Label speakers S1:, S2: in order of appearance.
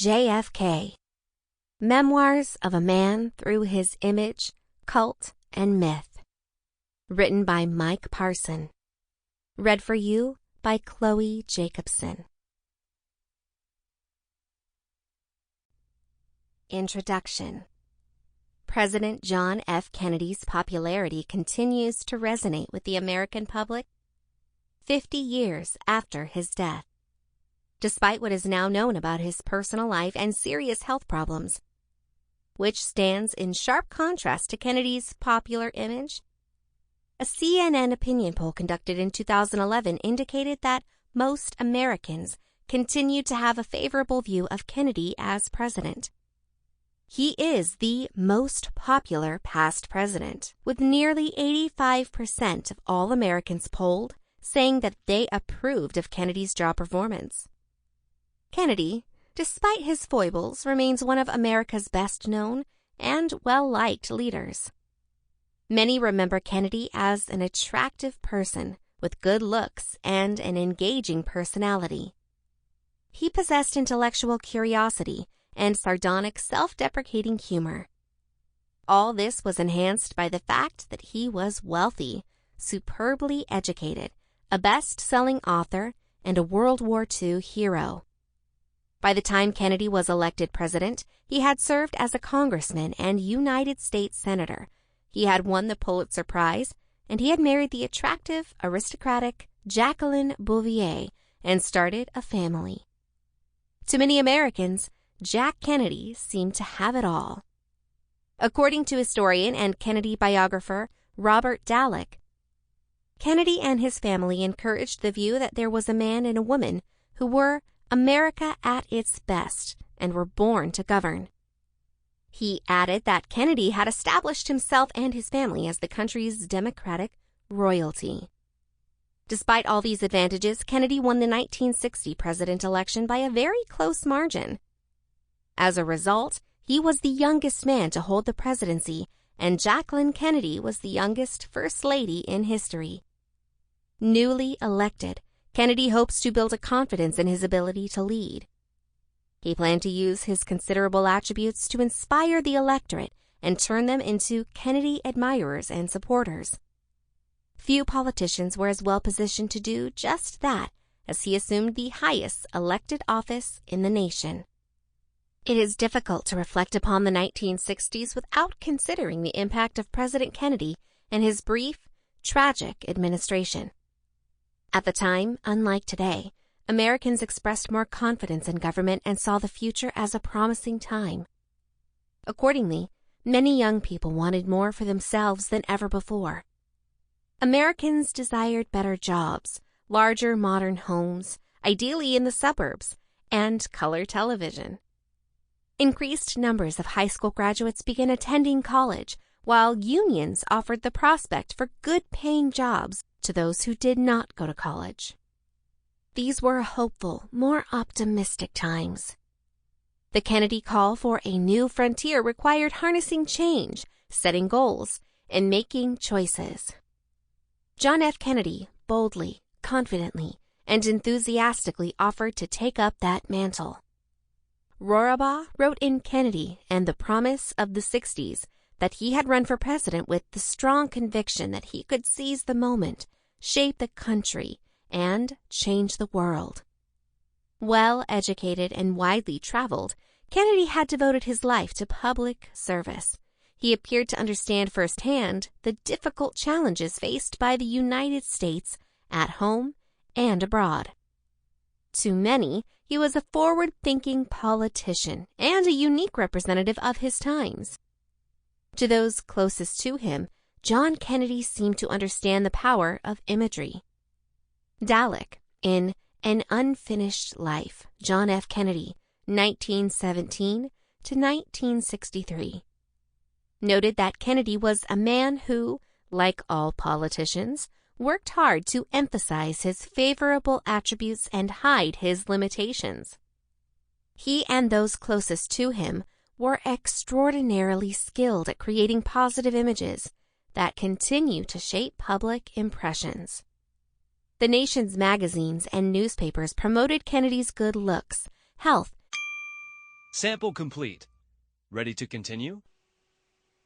S1: JFK. Memoirs of a Man Through His Image, Cult, and Myth. Written by Mike Parson. Read for you by Chloe Jacobson. Introduction. President John F. Kennedy's popularity continues to resonate with the American public 50 years after his death. Despite what is now known about his personal life and serious health problems, which stands in sharp contrast to Kennedy's popular image, a CNN opinion poll conducted in 2011 indicated that most Americans continued to have a favorable view of Kennedy as president. He is the most popular past president, with nearly 85% of all Americans polled saying that they approved of Kennedy's job performance. Kennedy, despite his foibles, remains one of America's best-known and well-liked leaders. Many remember Kennedy as an attractive person with good looks and an engaging personality. He possessed intellectual curiosity and sardonic, self-deprecating humor. All this was enhanced by the fact that he was wealthy, superbly educated, a best-selling author, and a World War II hero. By the time Kennedy was elected president, he had served as a congressman and United States senator. He had won the Pulitzer Prize, and he had married the attractive, aristocratic Jacqueline Bouvier and started a family. To many Americans, Jack Kennedy seemed to have it all. According to historian and Kennedy biographer Robert Dallek, Kennedy and his family encouraged the view that there was a man and a woman who were America at its best and were born to govern. He added that Kennedy had established himself and his family as the country's democratic royalty. Despite all these advantages, Kennedy won the 1960 president election by a very close margin. As a result, he was the youngest man to hold the presidency, and Jacqueline Kennedy was the youngest first lady in history. Newly elected, Kennedy hopes to build a confidence in his ability to lead. He planned to use his considerable attributes to inspire the electorate and turn them into Kennedy admirers and supporters. Few politicians were as well positioned to do just that as he assumed the highest elected office in the nation. It is difficult to reflect upon the 1960s without considering the impact of President Kennedy and his brief, tragic administration. At the time, unlike today, Americans expressed more confidence in government and saw the future as a promising time. Accordingly, many young people wanted more for themselves than ever before. Americans desired better jobs, larger modern homes, ideally in the suburbs, and color television. Increased numbers of high school graduates began attending college, while unions offered the prospect for good-paying jobs to those who did not go to college. These were hopeful, more optimistic times. The Kennedy call for a new frontier required harnessing change, setting goals, and making choices. John F. Kennedy boldly, confidently, and enthusiastically offered to take up that mantle. Rorabaugh wrote in Kennedy and the Promise of the 60s that he had run for president with the strong conviction that he could seize the moment, shape the country, and change the world. Well-educated and widely traveled, Kennedy had devoted his life to public service. He appeared to understand firsthand the difficult challenges faced by the United States at home and abroad. To many, he was a forward-thinking politician and a unique representative of his times. To those closest to him, John Kennedy seemed to understand the power of imagery. Dallek, in An Unfinished Life, John F. Kennedy, 1917 to 1963, noted that Kennedy was a man who, like all politicians, worked hard to emphasize his favorable attributes and hide his limitations. He and those closest to him were extraordinarily skilled at creating positive images that continue to shape public impressions. The nation's magazines and newspapers promoted Kennedy's good looks, health,
S2: Sample complete. Ready to continue?